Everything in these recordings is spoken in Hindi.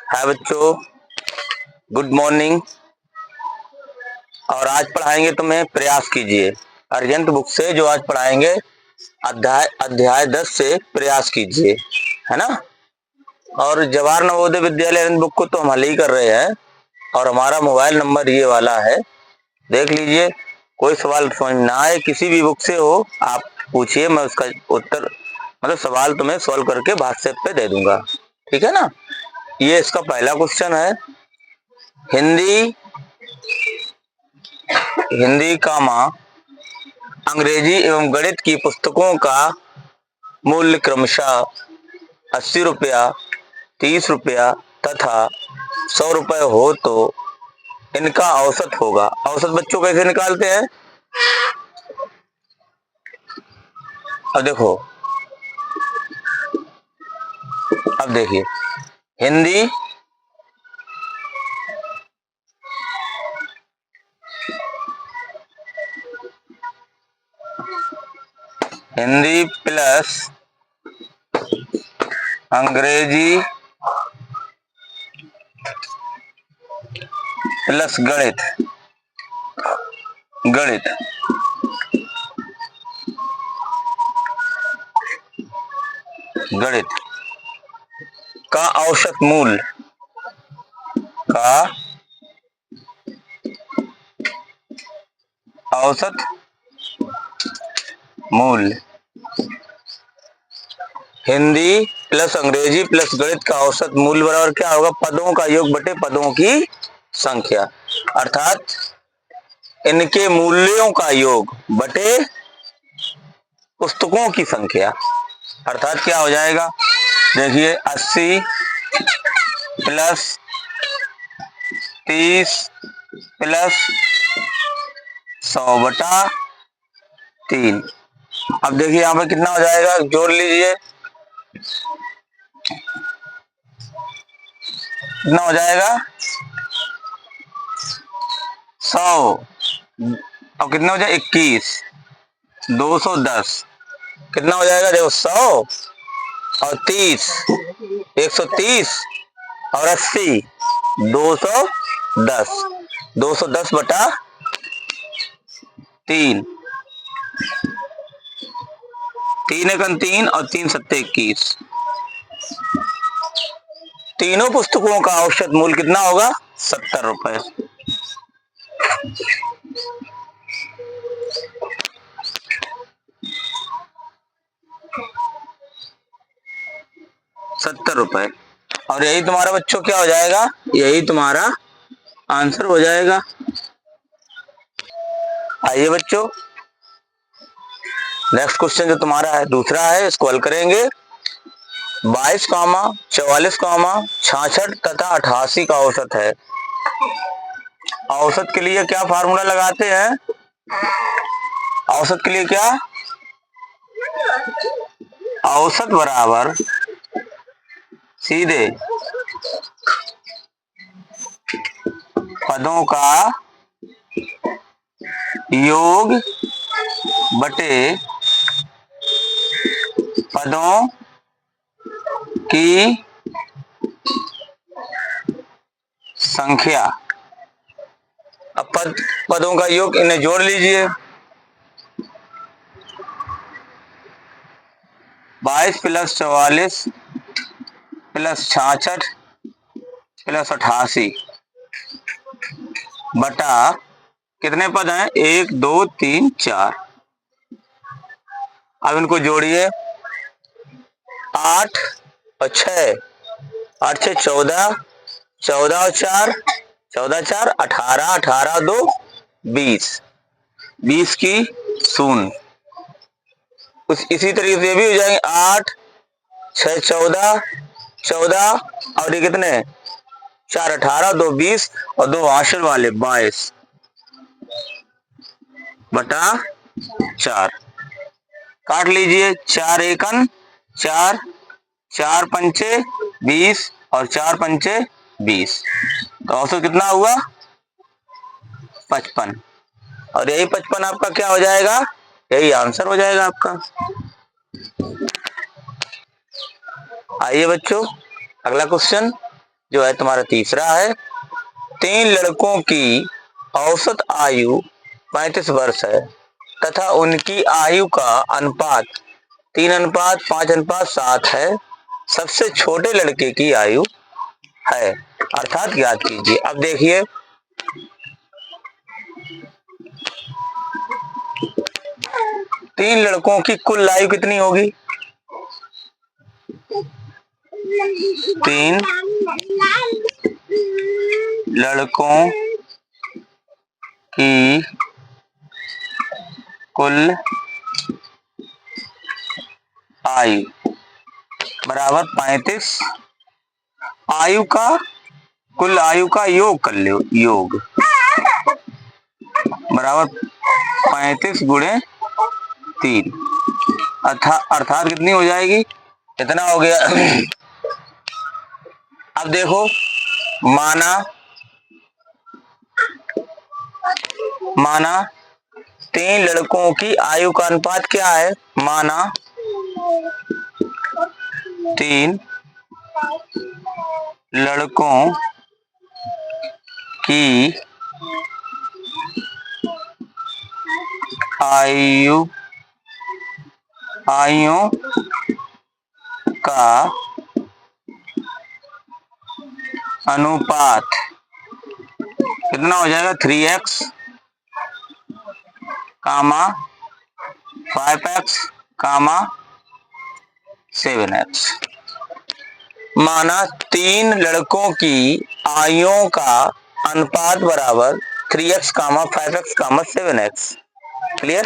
हाय बच्चों, गुड मॉर्निंग। और आज पढ़ाएंगे तुम्हें प्रयास कीजिए अर्जंत बुक से। जो आज पढ़ाएंगे अध्याय 10 से प्रयास कीजिए, है ना। और जवाहर नवोदय विद्यालय अर्जंत बुक को तो हम हल ही कर रहे हैं और हमारा मोबाइल नंबर ये वाला है, देख लीजिए। कोई सवाल समझ ना आए किसी भी बुक से हो, आप पूछिए, मैं उसका उत्तर मतलब सवाल तुम्हें सॉल्व करके व्हाट्सएप पे दे दूंगा, ठीक है ना। ये इसका पहला क्वेश्चन है। हिंदी हिंदी कामा अंग्रेजी एवं गणित की पुस्तकों का मूल्य क्रमशः 80 रुपया, 30 रुपया तथा 100 रुपये हो तो इनका औसत होगा। औसत बच्चों कैसे निकालते हैं? अब देखिए, हिंदी हिंदी प्लस अंग्रेजी प्लस गणित का औसत मूल्य हिंदी प्लस अंग्रेजी प्लस गणित का औसत मूल्य बराबर क्या होगा? पदों का योग बटे पदों की संख्या, अर्थात इनके मूल्यों का योग बटे पुस्तकों की संख्या। अर्थात क्या हो जाएगा? देखिए, 80 प्लस 30 प्लस 100 बटा 3। अब देखिए यहाँ पे कितना हो जाएगा, जोड़ लीजिए, कितना हो जाएगा? 100। अब कितना हो जाएगा? 21, 210, कितना हो जाएगा? देखो, 100 और 30, 130 और 80, 210, 210 बटा 3, 3 एकम 3 और 3 सत्ते 21। तीनों पुस्तकों का औसत मूल्य कितना होगा? 70 रुपए। ₹70। और यही तुम्हारा बच्चों क्या हो जाएगा? यही तुम्हारा आंसर हो जाएगा। आइए बच्चों, नेक्स्ट क्वेश्चन जो तुम्हारा है दूसरा है, इसको हल करेंगे। 22, 44, 66 तथा 88 का औसत है। औसत के लिए क्या फार्मूला लगाते हैं? औसत के लिए क्या? औसत बराबर सीधे पदों का योग बटे पदों की संख्या। अब पदों का योग, इन्हें जोड़ लीजिए। 22 प्लस 44 प्लस 66 प्लस 88 बटा कितने पद हैं? 1 2 3 4। अब इनको जोड़िए, 8 और 6, 8 6 14, 14 और 4, 14 4 18, 18 2 20, 20 की 0। इसी तरीके से ये भी हो जाएंगे, 8 6 14, 14 और ये कितने? 4 18 2 20 और 2 आंसर वाले 22 बटा 4। काट लीजिए, 4 एकन 4, 4 पंचे 20 और 4 पंचे 20, तो औसत कितना हुआ? 55। और यही 55 आपका क्या हो जाएगा? यही आंसर हो जाएगा आपका। आइए बच्चों, अगला क्वेश्चन। जो है तुम्हारा तीसरा है, 3 लड़कों की औसत आयु 35 वर्ष है तथा उनकी आयु का अनुपात 3:5:7 है। सबसे छोटे लड़के की आयु है, अर्थात ज्ञात कीजिए। अब देखिए, तीन लड़कों की कुल आयु कितनी होगी? 3 लड़कों की कुल आयु बराबर 35, आयु का कुल आयु का योग कर लो, योग बराबर 35 गुणे 3, अर्थात कितनी हो जाएगी? कितना हो गया? अब देखो, माना 3 लड़कों की आयु का अनुपात क्या है? माना 3 लड़कों की आयु का अनुपात कितना हो जाएगा? 3x, 5x, 7x। माना 3 लड़कों की आयुओं का अनुपात बराबर 3x, 5x, 7x। क्लियर?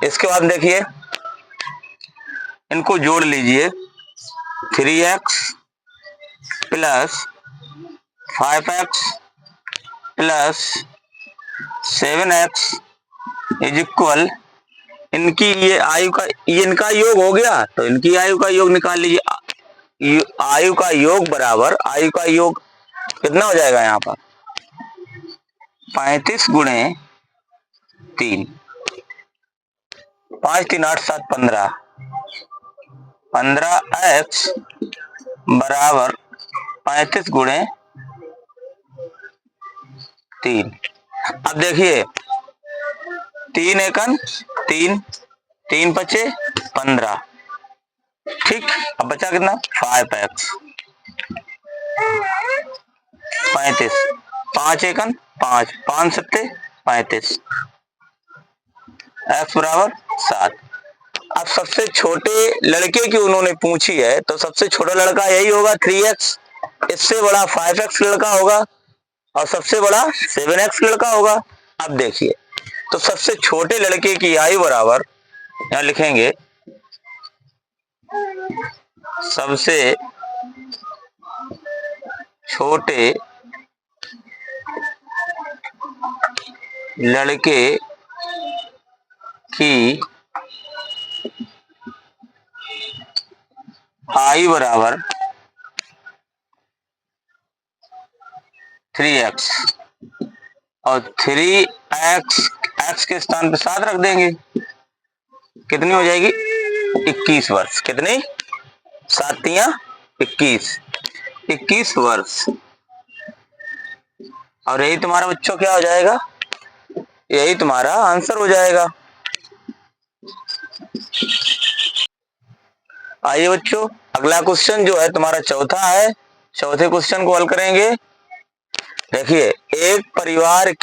इसके बाद देखिए, इनको जोड़ लीजिए। 3x plus 5x plus 7x is equal, इनकी ये आयु का, ये इनका योग हो गया, तो इनकी आयु का योग निकाल लीजिए। आयु का योग बराबर, आयु का योग कितना हो जाएगा यहाँ पर? 35 गुणे 3, 5 3 8 7 15, 15x बराबर 35 गुणे 3। अब देखिए, 3 एकन 3, 3 पचे 15, ठीक। अब बचा कितना? 5x, 35, 5 एकन 5, 5 सत्ते 35, x बराबर 7। अब सबसे छोटे लड़के की उन्होंने पूछी है, तो सबसे छोटा लड़का यही होगा 3x, इससे बड़ा 5x लड़का होगा और सबसे बड़ा 7x लड़का होगा। अब देखिए, तो सबसे छोटे लड़के की आयु बराबर, यहां लिखेंगे सबसे छोटे लड़के की आयु बराबर 3x, और 3x x के स्थान पे 7 रख देंगे, कितनी हो जाएगी? 21 वर्ष। कितनी? 7 या 21 वर्ष। और यही तुम्हारा बच्चों क्या हो जाएगा? यही तुम्हारा आंसर हो जाएगा। आइए बच्चों, अगला क्वेश्चन जो है तुम्हारा चौथा है। चौथे क्वेश्चन को हल करेंगे। देखिए, एक परिवार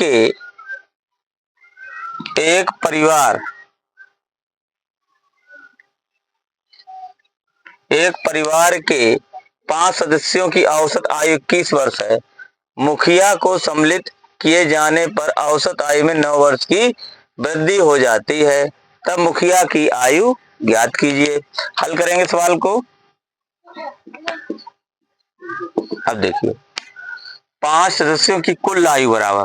के 5 सदस्यों की औसत आयु 21 वर्ष है। मुखिया को सम्मिलित किए जाने पर औसत आयु में 9 वर्ष की वृद्धि हो जाती है, तब मुखिया की आयु ज्ञात कीजिए। हल करेंगे सवाल को। अब देखिए, 5 सदस्यों की कुल आयु बराबर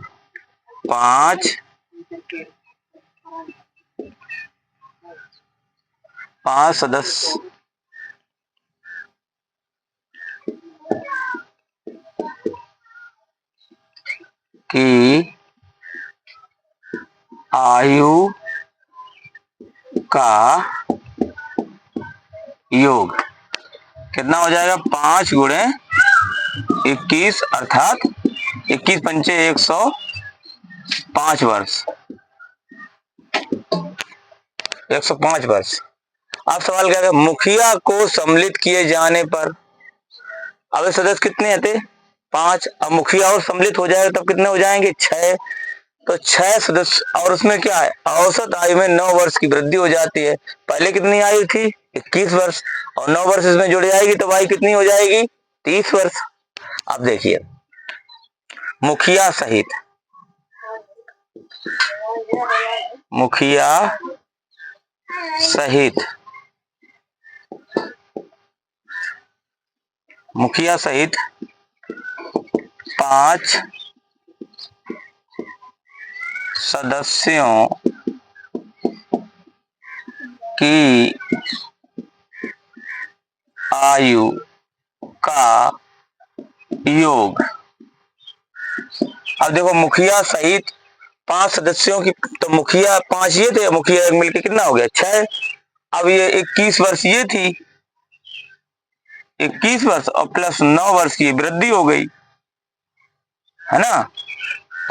5 सदस्य की आयु का योग कितना हो जाएगा? 5 गुणे 21 अर्थात 21 पंचे 105 वर्ष, 105 वर्ष। अब सवाल क्या है, मुखिया को सम्मिलित किए जाने पर, अब सदस्य कितने थे 5, अब मुखिया और सम्मिलित हो जाएगा तब कितने हो जाएंगे 6, तो 6 सदस्य, और उसमें क्या है औसत आयु में 9 वर्ष की वृद्धि हो जाती है। पहले कितनी आयु थी 21 वर्ष, और 9 वर्ष इसमें जुड़ जाएगी तो आयु कितनी हो जाएगी 30 वर्ष। अब देखिए मुखिया सहित, मुखिया सहित, मुखिया सहित 5 सदस्यों की आयु का योग। अब देखो मुखिया सहित 5 सदस्यों की, तो मुखिया 5 ये थे, मुखिया मिलकर कितना हो गया 6। अब ये 21 वर्ष ये थी, 21 वर्ष और प्लस 9 वर्ष की वृद्धि हो गई, है ना।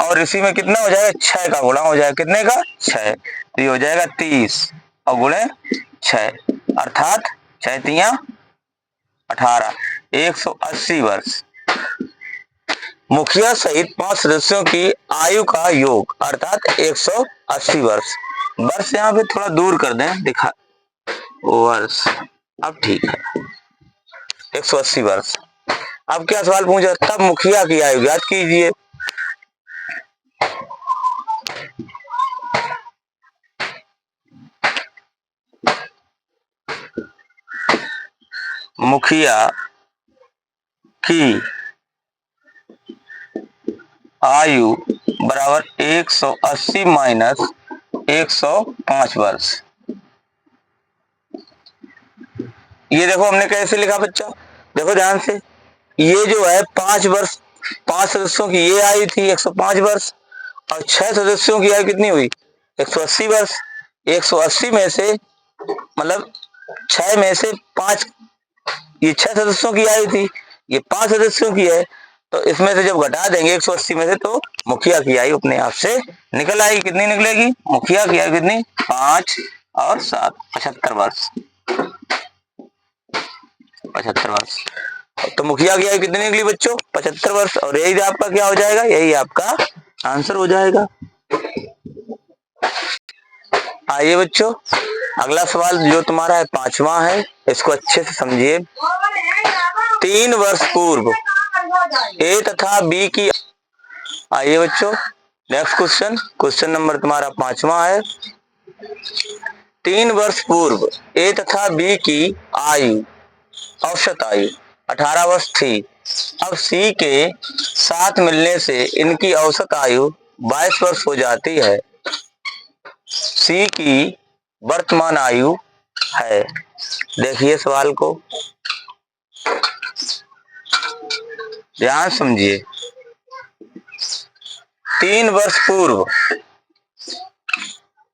और इसी में कितना हो जाएगा 6 का गुणा हो जाएगा, कितने का 6, तो ये हो जाएगा 30 और गुणे 6 अर्थात 6 तिया 18, 180 वर्ष। मुखिया सहित 5 सदस्यों की आयु का योग अर्थात 180 वर्ष। वर्ष यहाँ पे थोड़ा दूर कर दें, दिखा वर्ष, अब ठीक है 180 वर्ष। अब क्या सवाल पूछा, तब मुखिया की आयु ज्ञात कीजिए। मुखिया की आयु बराबर 180 माइनस 105 वर्ष। ये देखो हमने कैसे लिखा बच्चा, देखो ध्यान से, ये जो है 5 वर्ष, 5 सदस्यों की ये आयु थी 105 वर्ष, और 6 सदस्यों की आयु कितनी हुई 180 वर्ष। 180 में से मतलब 6 में से 5, ये 6 सदस्यों की आयु थी, ये 5 सदस्यों की है, तो इसमें से जब घटा देंगे 180 में से तो मुखिया की आयु अपने आप से निकल आएगी। कितनी निकलेगी मुखिया की आयु, कितनी 5 और 7 75 वर्ष, 75 वर्ष। तो मुखिया की आयु कितनी निकली बच्चों 75 वर्ष, और यही आपका क्या हो जाएगा, यही आपका आंसर हो जाएगा। आइए बच्चों अगला सवाल जो तुम्हारा है 5वां है, इसको अच्छे से समझिए। 3 वर्ष पूर्व ए तथा बी की, आइए बच्चों नेक्स्ट क्वेश्चन, क्वेश्चन नंबर तुम्हारा 5वां है। 3 वर्ष पूर्व ए तथा बी की आयु, औसत आयु 18 वर्ष थी। अब सी के साथ मिलने से इनकी औसत आयु 22 वर्ष हो जाती है। सी की वर्तमान आयु है। देखिए सवाल को ध्यान समझिए। 3 वर्ष पूर्व,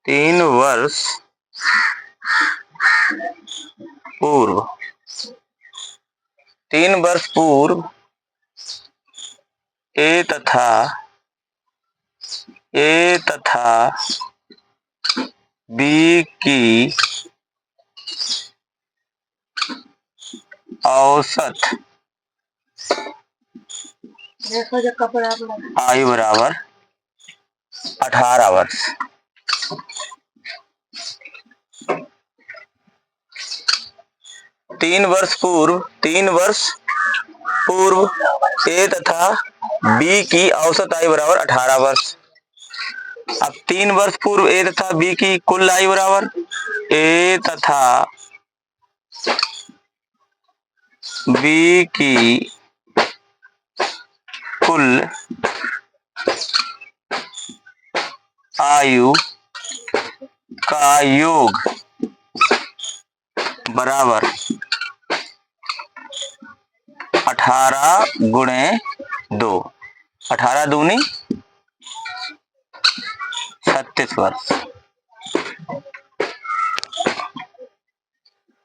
3 वर्ष पूर्व, 3 वर्ष पूर्व ए तथा बी की औसत आयु बराबर 18 वर्ष। तीन वर्ष पूर्व ए तथा बी की औसत आयु बराबर 18 वर्ष। अब 3 वर्ष पूर्व ए तथा बी की कुल आयु बराबर ए तथा बी की कुल आयु का योग बराबर 18 गुणे 2, 18 दूनी 36 वर्ष,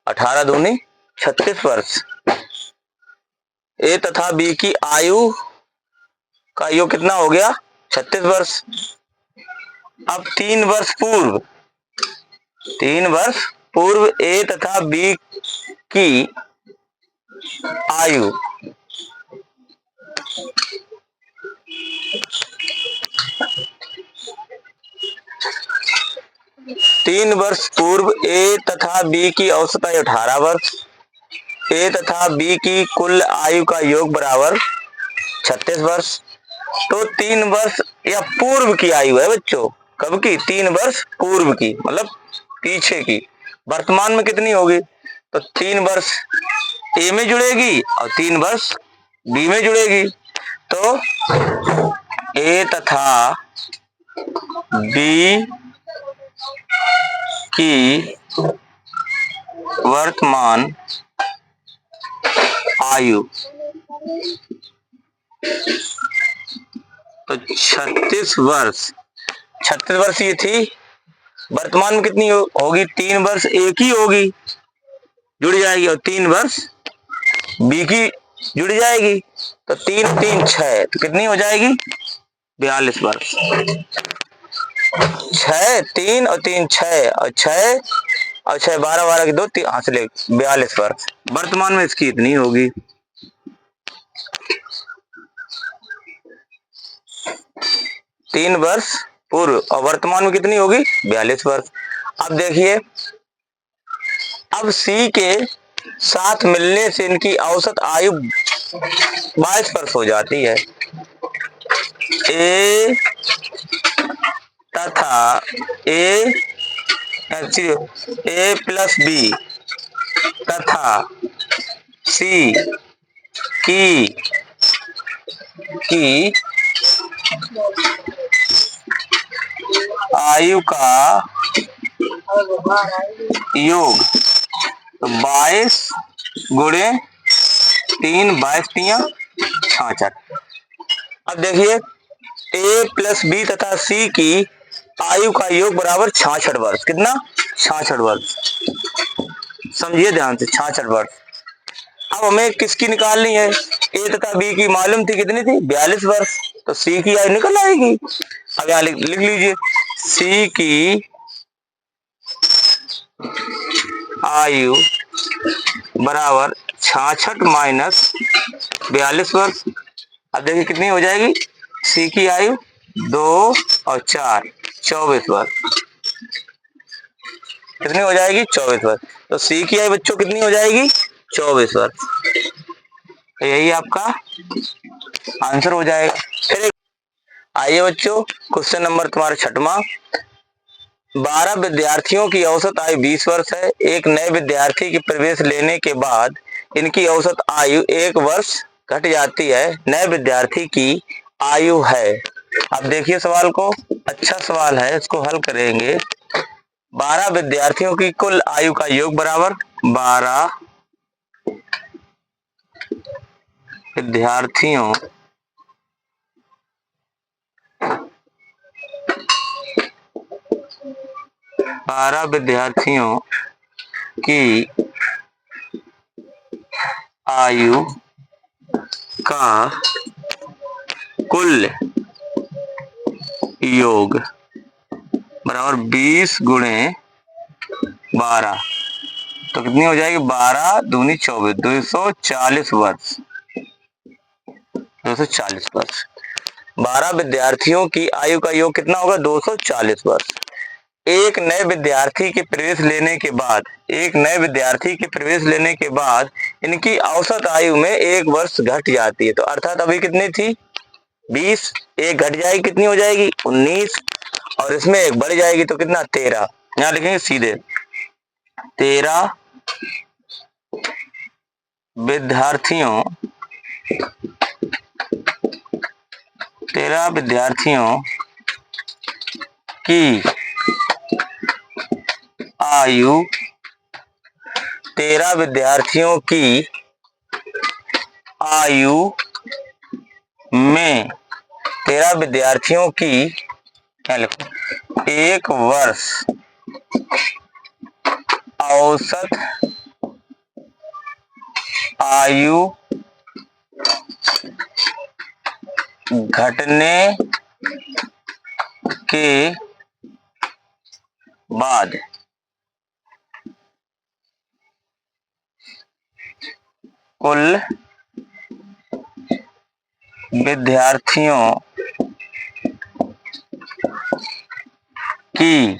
18 दूनी 36 वर्ष। ए तथा बी की आयु का योग कितना हो गया? 36 वर्ष। अब 3 वर्ष पूर्व ए तथा बी की आयु तीन वर्ष पूर्व ए तथा बी की औसत आयु 18 वर्ष। ए तथा बी की कुल आयु का योग बराबर 36 वर्ष। तो 3 वर्ष या पूर्व की आयु है बच्चों। कब की? 3 वर्ष पूर्व की, मतलब पीछे की। वर्तमान में कितनी होगी? तो 3 वर्ष ए में जुड़ेगी और 3 वर्ष बी में जुड़ेगी। तो ए तथा बी की वर्तमान आयु तो 36 वर्ष। 36 वर्ष ये थी। वर्तमान में कितनी होगी? 3 वर्ष ए की होगी, जुड़ जाएगी, और 3 वर्ष बी की जुड़ जाएगी। तो 3 3 6, तो कितनी हो जाएगी? 42 वर्ष। 6 3 और 3 6 और 6 और 6 12 12 की 2 3 हासिल 42 वर्ष। वर्तमान में इसकी इतनी होगी। 3 वर्ष पूर्व और वर्तमान में कितनी होगी? 42 वर्ष। अब देखिए, अब सी के साथ मिलने से इनकी औसत आयु 22 वर्ष हो जाती है। ए तथा ए प्लस बी तथा सी की आयु का योग तो 22 गुणे 3, 22 तियां 66। अब देखिए, ए प्लस बी तथा सी की आयु का योग बराबर 66 वर्ष। कितना? 66 वर्ष। समझिए ध्यान से, 66 वर्ष। अब हमें किसकी निकालनी है? ए तथा बी की मालूम थी, कितनी थी? 42 वर्ष। तो सी की आयु निकल आएगी। अब यहां लिख लीजिए, सी की आयु बराबर 66 माइनस 42 वर्ष। अब देखिए कितनी हो जाएगी? सी की आयु 2 और 4 24 वर्ष। कितनी हो जाएगी? 24 वर्ष। तो सी की आयु बच्चों कितनी हो जाएगी? 24 वर्ष। तो यही आपका आंसर हो जाएगा। फिर आइए बच्चों, क्वेश्चन नंबर तुम्हारा 6वां। 12 विद्यार्थियों की औसत आयु 20 वर्ष है। एक नए विद्यार्थी की प्रवेश लेने के बाद इनकी औसत आयु 1 वर्ष घट जाती है। नए विद्यार्थी की आयु है। अब देखिए सवाल को, अच्छा सवाल है, इसको हल करेंगे। 12 विद्यार्थियों की कुल आयु का योग बराबर 12 विद्यार्थियों की आयु का कुल योग बराबर 20 गुणे 12। तो कितनी हो जाएगी? 12 दूनी 24, 240 वर्ष। 240 वर्ष। 12 विद्यार्थियों की आयु का योग कितना होगा? 240 वर्ष। एक नए विद्यार्थी के प्रवेश लेने के बाद इनकी औसत आयु में 1 वर्ष घट जाती है। तो अर्थात अभी कितनी थी? 20, एक घट जाएगी, कितनी हो जाएगी? 19, और इसमें एक बढ़ जाएगी, तो कितना? 13। यहां लिखेंगे सीधे, 13 विद्यार्थियों की आयु 13 विद्यार्थियों की आयु में 13 विद्यार्थियों की क्या लिखो? 1 वर्ष औसत आयु घटने के बाद कुल विद्यार्थियों की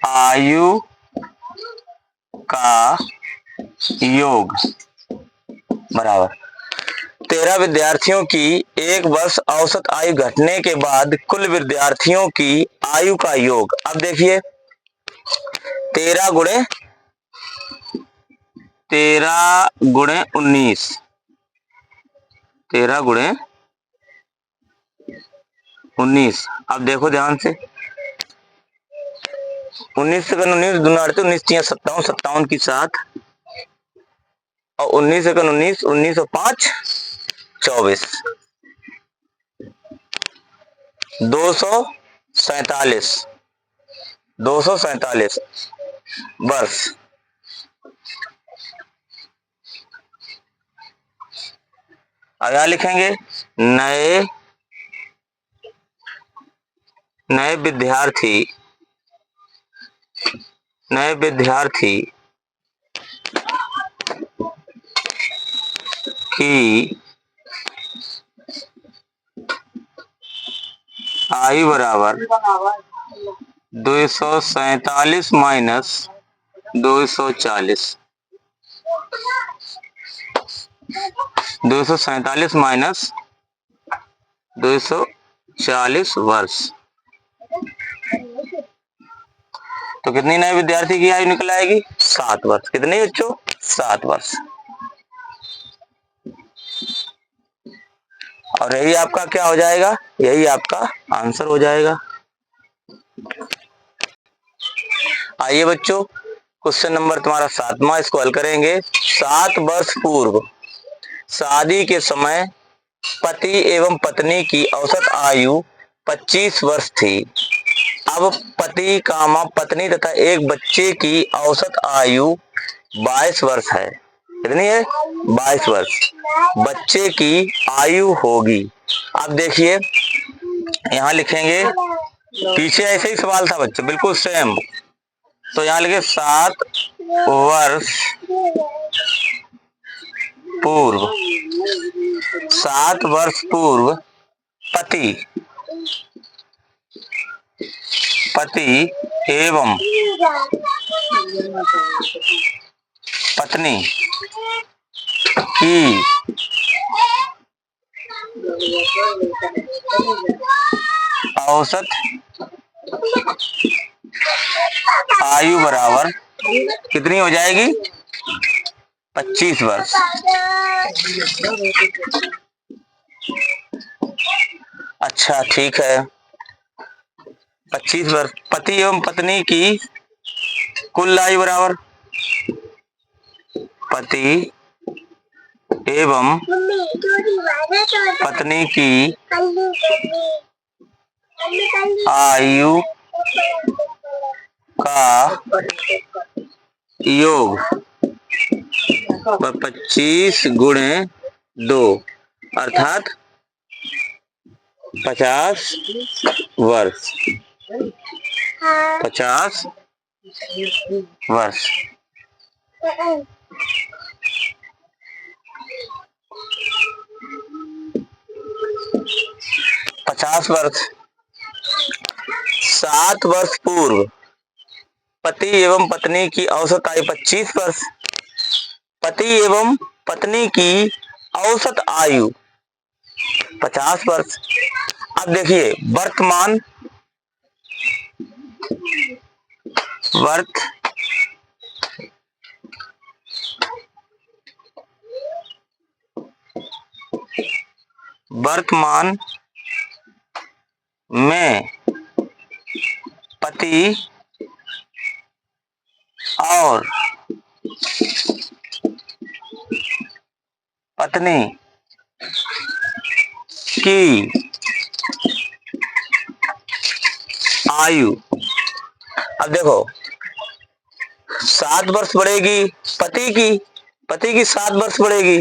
आयु का योग बराबर 13 विद्यार्थियों की एक वर्ष औसत आयु घटने के बाद कुल विद्यार्थियों की आयु का योग। अब देखिए 13 गुणे 19, 13 गुणे 19। अब देखो ध्यान से 19 से 19 दूना 19 तिया 57, 57 की 7 और 19 से 19, 19 और 5 24, 247, 247 वर्ष। अब यहां लिखेंगे नए विद्यार्थी की आयु बराबर 247 माइनस 240, 247 माइनस 240 वर्ष। तो कितनी नए विद्यार्थी की आयु निकल आएगी? 7 वर्ष। कितने बच्चों? 7 वर्ष। और यही आपका क्या हो जाएगा? यही आपका आंसर हो जाएगा। आइए बच्चों, क्वेश्चन नंबर तुम्हारा 7वां, इसको हल करेंगे। 7 वर्ष पूर्व शादी के समय पति एवं पत्नी की औसत आयु 25 वर्ष थी। अब पति पत्नी तथा एक बच्चे की औसत आयु 22 वर्ष है। कितनी है? 22 वर्ष बच्चे की आयु होगी। अब देखिए यहां लिखेंगे, पीछे ऐसे ही सवाल था बच्चों, बिल्कुल सेम। तो यहां लिखे 7 वर्ष पूर्व, 7 वर्ष पूर्व पति एवं पत्नी की औसत आयु बराबर कितनी हो जाएगी? 25 वर्ष। अच्छा ठीक है, 25 वर्ष पति एवं पत्नी की कुल आयु बराबर पति एवं पत्नी की आयु का योग 25 गुणे 2 अर्थात 50 वर्ष। 50 वर्ष। 50 वर्ष। 7 वर्ष पूर्व पति एवं पत्नी की औसत आयु 25 वर्ष। पति एवं पत्नी की औसत आयु 50 वर्ष। अब देखिए वर्तमान में पति और पत्नी की आयु, अब देखो 7 वर्ष बढ़ेगी पति की 7 वर्ष बढ़ेगी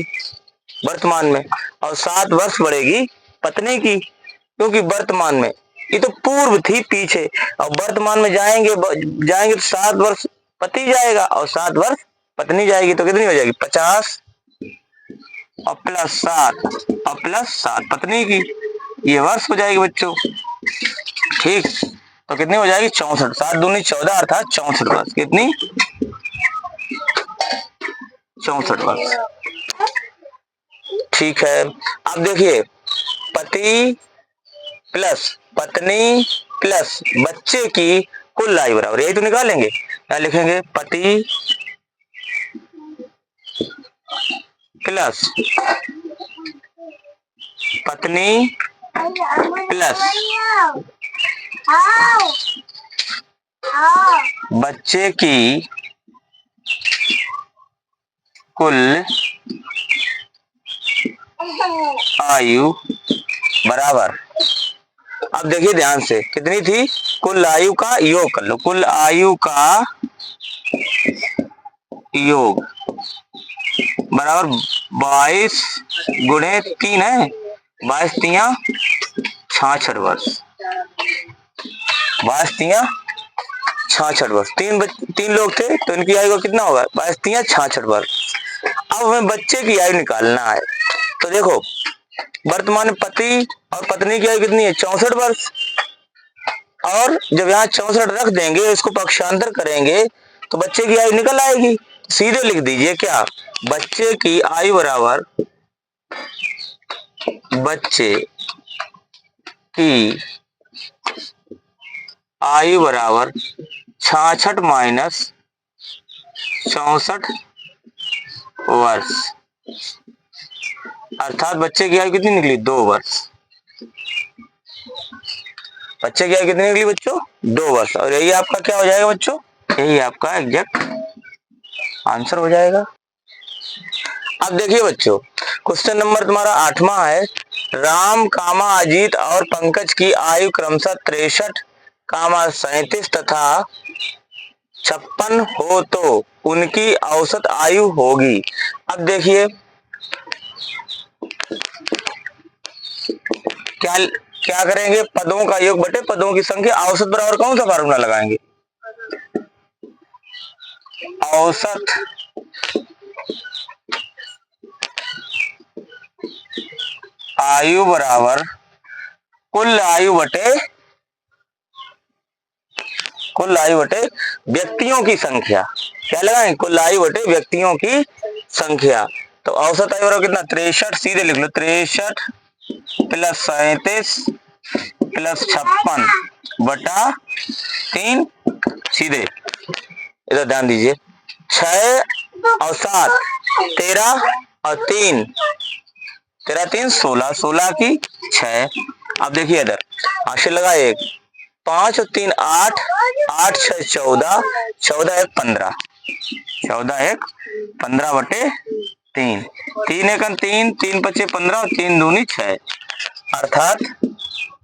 वर्तमान में, और 7 वर्ष बढ़ेगी पत्नी की, क्योंकि वर्तमान में ये तो पूर्व थी पीछे, और वर्तमान में जाएंगे तो 7 वर्ष पति जाएगा और 7 वर्ष पत्नी जाएगी, तो कितनी हो जाएगी 50 और प्लस 7 पत्नी की, ये वर्ष हो जाएगी बच्चों। ठीक, तो कितनी हो जाएगी 64, 7 दूनी 14 अर्थात 64 वर्ष। कितनी 64 वर्ष। ठीक है, अब देखिए पति प्लस पत्नी प्लस बच्चे की कुल आयु बराबर, यही तो निकालेंगे। क्या लिखेंगे, पति प्लस पत्नी प्लस बच्चे की कुल आयु बराबर। अब देखिए ध्यान से, कितनी थी, कुल आयु का योग कर लो, कुल आयु का योग बराबर 22 गुणे 3 है, 22 तिया 66 वर्ष, 22 तिया 66 वर्ष। तीन लोग थे तो इनकी आयु का कितना होगा, 22 तिया 66 वर्ष। अब हमें बच्चे की आयु निकालना है, तो देखो वर्तमान में पति और पत्नी की आयु कितनी है 64 वर्ष, और जब यहाँ 64 रख देंगे, इसको पक्षांतर करेंगे तो बच्चे की आयु निकल आएगी। सीधे लिख दीजिए क्या, बच्चे की आयु बराबर बच्चे की आयु बराबर 66 माइनस 64 वर्ष, अर्थात बच्चे की आयु कितनी निकली 2 वर्ष। बच्चे की आयु कितनी निकली बच्चों 2 वर्ष, और यही आपका क्या हो जाएगा बच्चों, यही आपका एग्जैक्ट आंसर हो जाएगा। अब देखिए बच्चों, क्वेश्चन नंबर तुम्हारा 8वां है, राम कामा अजीत और पंकज की आयु क्रमशः 63 कामा 37 तथा 56 हो तो उनकी औसत आयु होगी। अब देखिए क्या करेंगे, पदों का योग बटे पदों की संख्या, औसत बराबर कौन सा फार्मूला लगाएंगे, औसत आयु बराबर कुल आयु बटे व्यक्तियों की संख्या। क्या लगाएंगे, कुल आयु बटे व्यक्तियों की संख्या। तो औसत आयु बराबर कितना 63, सीधे लिख लो 63 प्लस 37 प्लस 56 बटा 3, सीधे इधर ध्यान दीजिए, 6 और 7 13 और 3 16, 16 की 6। अब देखिए इधर आशे लगा 1, 5 और 3 8, 8 6 14, 14 1 15, 14 1 15 बटे 3, 3 1 3, 3 5 15 और 3 दूनी 6, अर्थात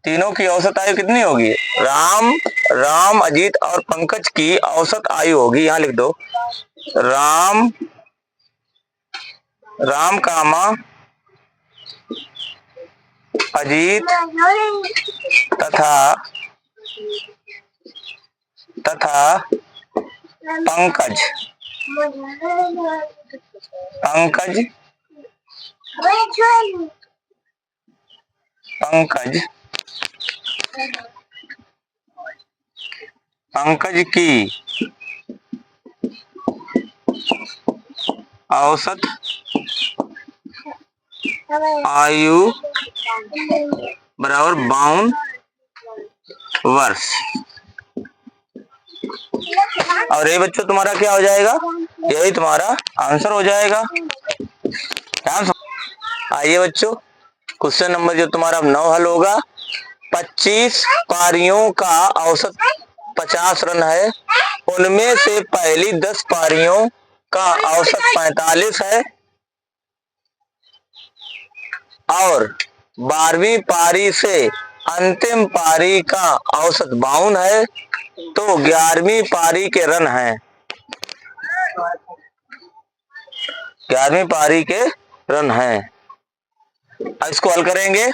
तीनों की औसत आयु कितनी होगी, राम अजीत और पंकज की औसत आयु होगी, यहां लिख दो राम कामा अजीत तथा पंकज की औसत आयु बराबर 52 वर्ष। और ये बच्चों तुम्हारा क्या हो जाएगा, यही तुम्हारा आंसर हो जाएगा। आइए बच्चों, क्वेश्चन नंबर जो तुम्हारा 9 हल होगा, 25 पारियों का औसत 50 रन है, उनमें से पहली 10 पारियों का औसत 45 है और 12वीं पारी से अंतिम पारी का औसत 52 है, तो 11वीं पारी के रन हैं, 11वीं पारी के रन हैं। अब इसको हल करेंगे।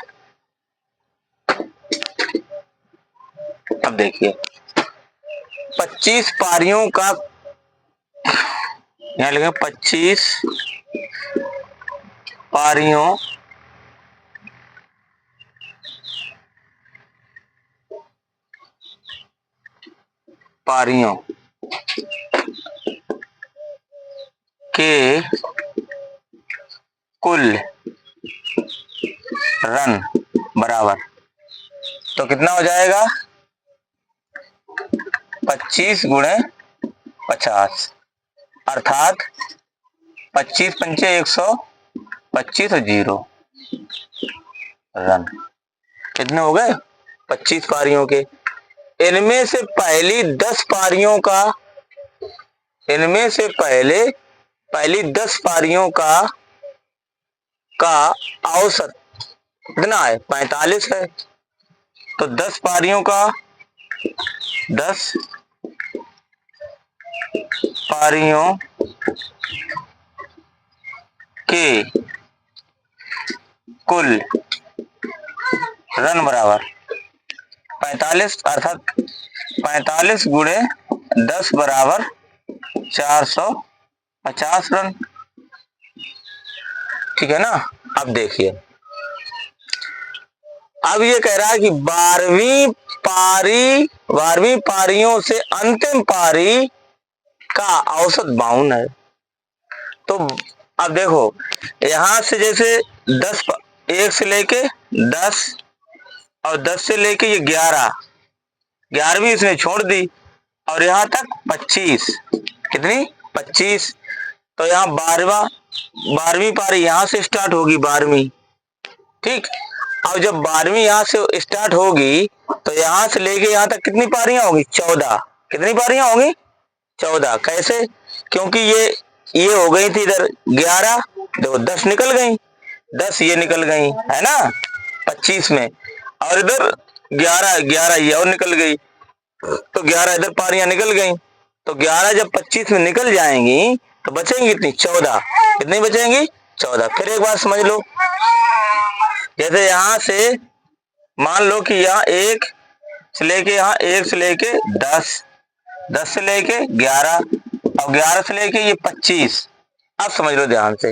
अब देखिए 25 पारियों का, यहां लिखेंगे 25 पारियों पारियों के कुल रन बराबर, तो कितना हो जाएगा 25 गुणे 50, अर्थात 25 पंचे 125 और 0 रन। कितने हो गए 25 पारियों के। इनमें से पहली 10 पारियों का, इनमें से पहली 10 पारियों का औसत कितना है 45 है। तो 10 पारियों का, 10 पारियों के कुल रन बराबर 45, अर्थात 45 गुणे 10 बराबर 450 रन। ठीक है ना। अब देखिए, अब ये कह रहा है कि 12वीं पारियों से अंतिम पारी का औसत 52 है। तो अब देखो यहां से जैसे 10, 1 से लेके 10 और 10 से लेके ये 11वीं इसने छोड़ दी और यहां तक 25, कितनी 25। तो यहाँ 12वीं पारी यहां से स्टार्ट होगी 12वीं। ठीक, अब जब 12वीं यहां से स्टार्ट होगी तो यहां से लेके यहां तक कितनी पारियां होगी 14। कितनी पारियां होंगी 14। कैसे, क्योंकि ये हो गई थी इधर 11, देखो 10 निकल गई, 10 ये निकल गई है ना 25 में, और इधर 11 ये और निकल गई, तो 11 इधर पारियां निकल गई। तो 11 जब 25 में निकल जाएंगी तो बचेंगी कितनी 14। कितनी बचेंगी 14। फिर एक बात समझ लो, जैसे यहां से मान लो कि यहाँ 1 से लेके, यहाँ 1 से लेके 10, 10 से लेके 11 और 11 से लेके ये 25। अब समझ लो ध्यान से,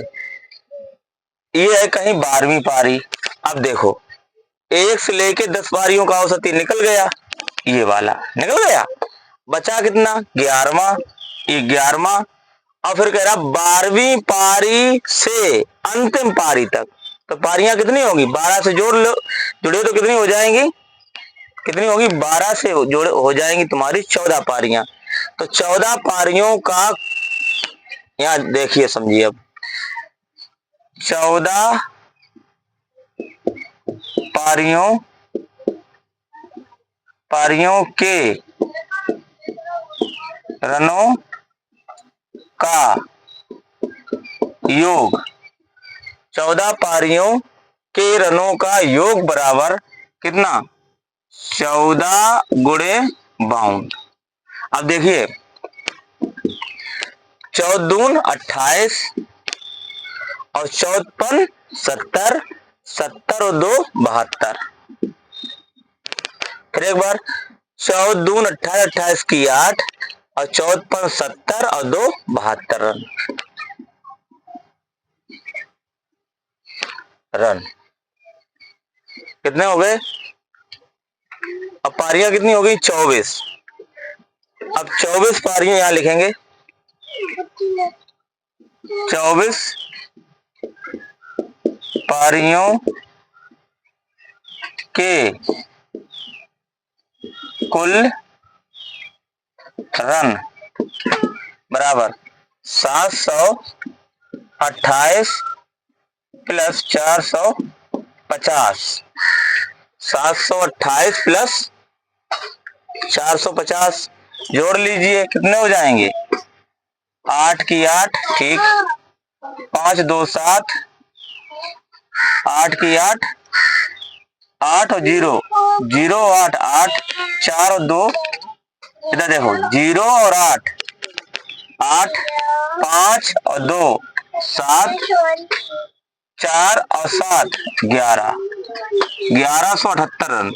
ये है कहीं 12वीं पारी। अब देखो 1 से लेके 10 पारियों का औसत ये निकल गया, ये वाला निकल गया, बचा कितना 11वां, ये 11वां। और फिर कह रहा 12वीं पारी से अंतिम पारी तक, तो पारियां कितनी होगी 12 से जोड़ लो, जुड़े तो कितनी हो जाएंगी, कितनी होगी 12 से जोड़े हो जाएंगी तुम्हारी 14 पारियां। तो 14 पारियों का, यहां देखिए समझिए, अब 14 पारियों के रनों का योग, 14 पारियों के रनों का योग बराबर कितना 14 गुणे 52। अब देखिए 14 दून 28 और 14 70, 70 और 2 72। फिर एक बार 14 दून 28, 28 की 8 और 14 70 और 2 72 रन। कितने हो गए, अब पारियां कितनी हो गई 24। अब 24 पारियां यहां लिखेंगे, 24 पारियों के कुल रन बराबर 728 प्लस 450, 728 प्लस 450 जोड़ लीजिए, कितने हो जाएंगे 8 की 8, ठीक, 5 2 7, 8 की 8, 8 और 0 0 8 8, 4 और 2, इधर देखो 0 और 8 8, 5 और 2 7, 4 और 7 11, 1178 रन।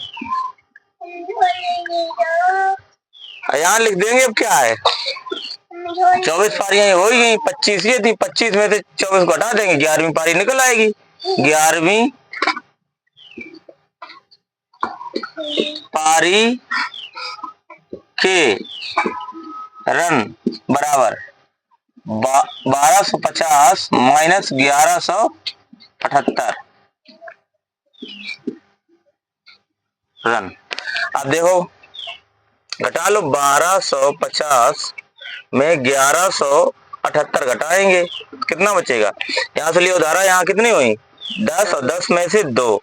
यहाँ लिख देंगे। अब क्या है, 24 पारियां हो गई, 25 ये थी, 25 में से 24 को हटा देंगे, 11वीं पारी निकल आएगी। 11वीं पारी के रन बराबर 1250 माइनस 1178 रन। अब देखो घटा लो, 1250 में 1178 घटाएंगे, कितना बचेगा? यहाँ से लियो धारा, यहाँ कितनी हुई? 10, और 10 में से 2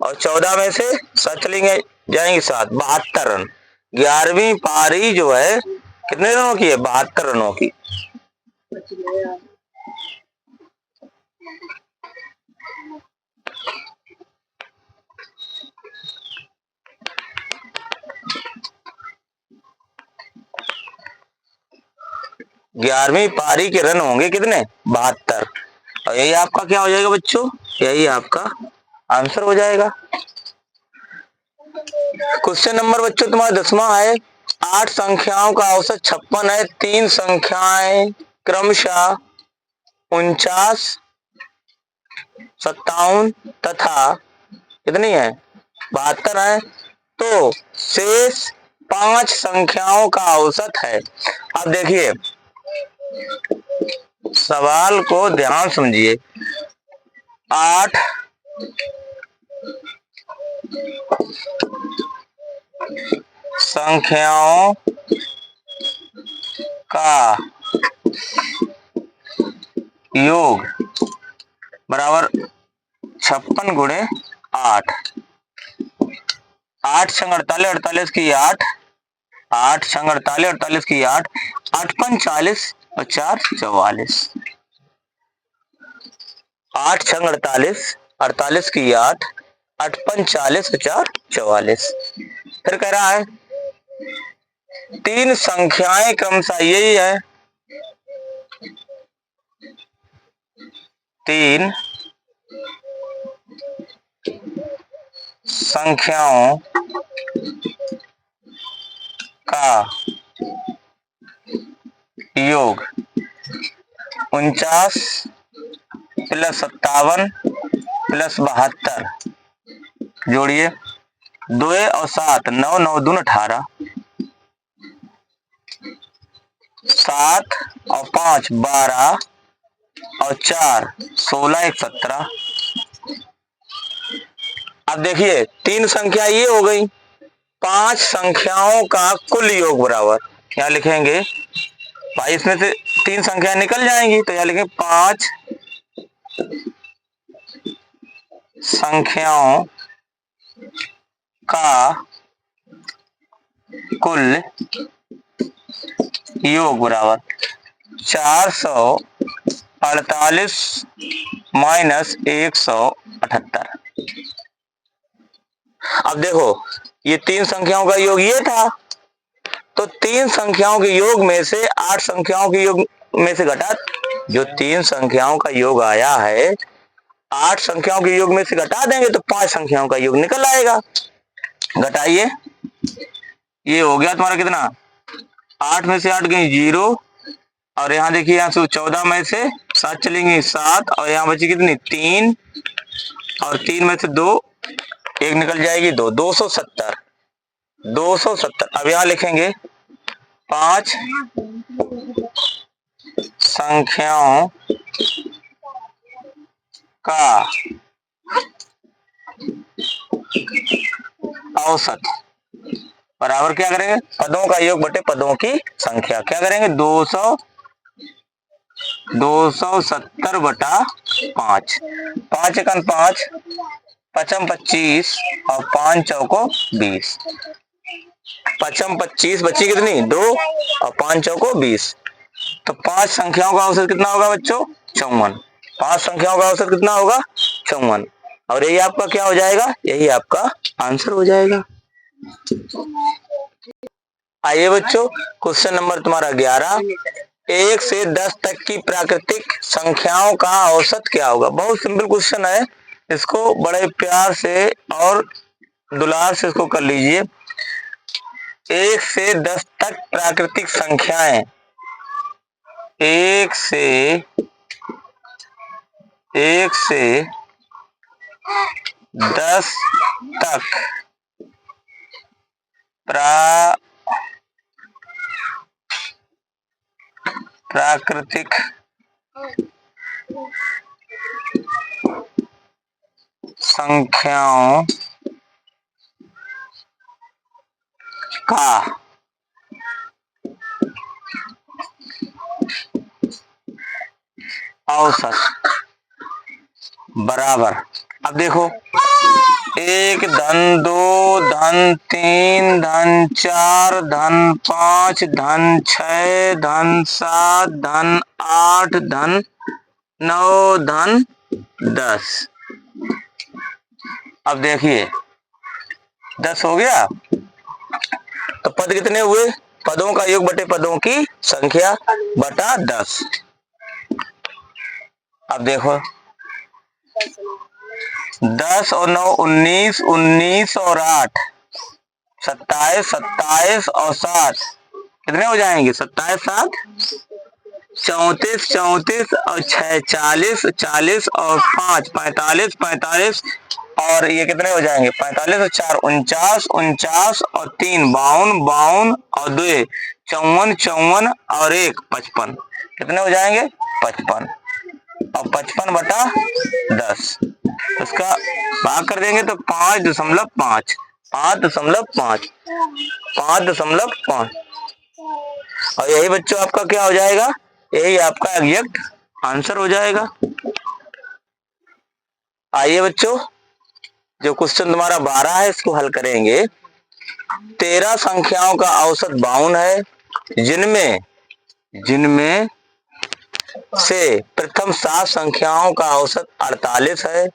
और 14 में से 7 चलेंगे, जाएंगे 7, 72 रन। 11वीं पारी जो है कितने रनों की है? 72 रनों की। ग्यारहवीं पारी के रन होंगे कितने? 72। और यही आपका क्या हो जाएगा बच्चों? यही आपका आंसर हो जाएगा। क्वेश्चन नंबर बच्चों तुम्हारा 10वां है। 8 संख्याओं का औसत 56 है। 3 संख्याएं क्रमशः 49, 57 तथा कितनी है? 72 है। तो शेष 5 संख्याओं का औसत है। अब देखिए सवाल को ध्यान समझिए। 8 संख्याओं का योग बराबर 56 गुणे 8। 8 छंग 48, 48 की 8, 8 छंग 48, 48 की 8, 8 पंच 40 और 4 44। 8 छंग 48, 48 की 8, 8 पंच 40 और 4 44। फिर कह रहा है 3 संख्याएं क्रमशः, यही है 3 संख्याओं का योग 49 प्लस 57 प्लस 72, जोड़िए 2 और 7, 9 9 दून 18, 7 और 5 12 और 4 16 1 17। अब देखिए 3 संख्या ये हो गई, 5 संख्याओं का कुल योग बराबर, यहाँ लिखेंगे भाई, इसमें से 3 संख्या निकल जाएंगी, तो यहाँ लिखेंगे 5 संख्याओं का कुल योग बराबर 448 माइनस 178। अब देखो ये 3 संख्याओं का योग ये था, तो 3 संख्याओं के योग में से 8 संख्याओं के योग में से घटा, जो 3 संख्याओं का योग आया है 8 संख्याओं के योग में से घटा देंगे तो 5 संख्याओं का योग निकल आएगा। घटाइए, ये हो गया तुम्हारा कितना? 8 में से 8 गई 0, और यहाँ देखिए यहाँ से 14 में से 7 चलेंगे 7, और यहाँ बची कितनी? 3, और 3 में से 2 एक निकल जाएगी 2, 270, 270। अब यहाँ लिखेंगे 5 संख्याओं का औसत बराबर क्या करेंगे? पदों का योग बटे पदों की संख्या। क्या करेंगे? 270 बटा 5, 5 एकन 5, 5 25 और 5 चौको 20, 5 25 बची कितनी? 2 और 5 चौको 20। तो 5 संख्याओं का औसत कितना होगा बच्चों? 54। 5 संख्याओं का औसत कितना होगा? 54। और यही आपका क्या हो जाएगा? यही आपका आंसर हो जाएगा। आइए बच्चों क्वेश्चन नंबर तुम्हारा 11। 1 से 10 तक की प्राकृतिक संख्याओं का औसत क्या होगा। बहुत सिंपल क्वेश्चन है, इसको बड़े प्यार से और दुलार से इसको कर लीजिए। 1 से 10 तक प्राकृतिक संख्याएं, 1 से 10 तक प्राकृतिक संख्याओं का औसत बराबर। अब देखो, 1 धन 2 धन 3 धन 4 धन 5 धन 6 धन 7 धन 8 धन 9 धन 10। अब देखिए 10 हो गया, तो पद कितने हुए? पदों का योग बटे पदों की संख्या बटा 10। अब देखो 10 और 9 19, 19 और 8 27, 27 और 7 कितने हो जाएंगे? 27 7 34, 34 और 6 40, 40 और 5 45, 45 और ये कितने हो जाएंगे? 45 और 4 49, 49 और 3 52, 52 और 2 54, 54 और 1 55 कितने हो जाएंगे? 55 और 55 बटा 10। इसका भाग कर देंगे तो 5.5 5.5 5.5 और यही बच्चों आपका क्या हो जाएगा? यही आपका एग्जैक्ट आंसर हो जाएगा। आइए बच्चों, जो क्वेश्चन तुम्हारा 12 है इसको हल करेंगे। 13 संख्याओं का औसत 52 है, जिनमें से प्रथम 7 संख्याओं का औसत 48 है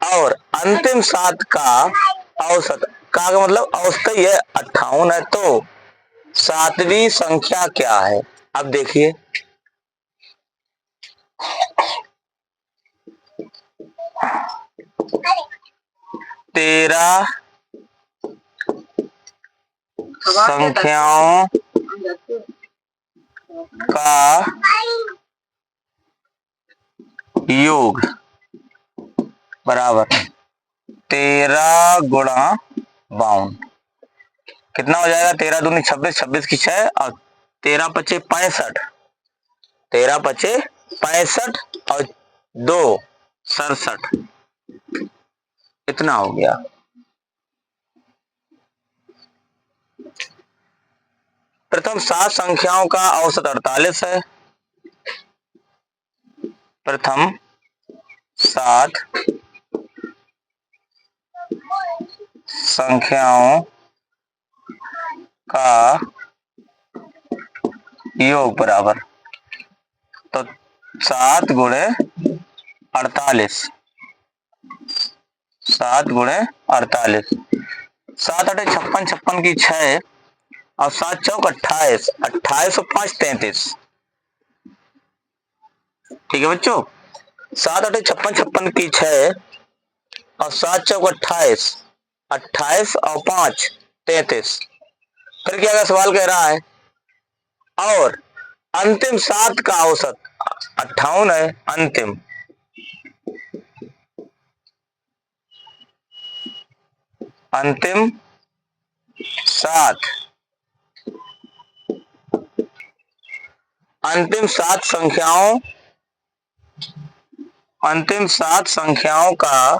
और अंतिम 7 का औसत का मतलब औसत ही है 58 है, तो 7वीं संख्या क्या है? अब देखिए 13 संख्याओं का योग बराबर 13 गुणा 52 कितना हो जाएगा? 13 दूनी 26, 26 की 6 और 13 पचे 65, 13 पचे 65 और 2 67 इतना हो गया। प्रथम 7 संख्याओं का औसत 48 है। प्रथम 7 संख्याओं का योग बराबर, तो 7 गुणे 48, 7 गुणे 48, 7 8 56, 56 की 6 और 7 चौक 28, 28 और 5 33। ठीक है बच्चों, 7 8 56, 56 की 6 और 7 चौक 28, 28 और 5 33। फिर क्या सवाल कह रहा है? और अंतिम 7 का औसत 58 है। अंतिम 7 अंतिम 7 संख्याओं का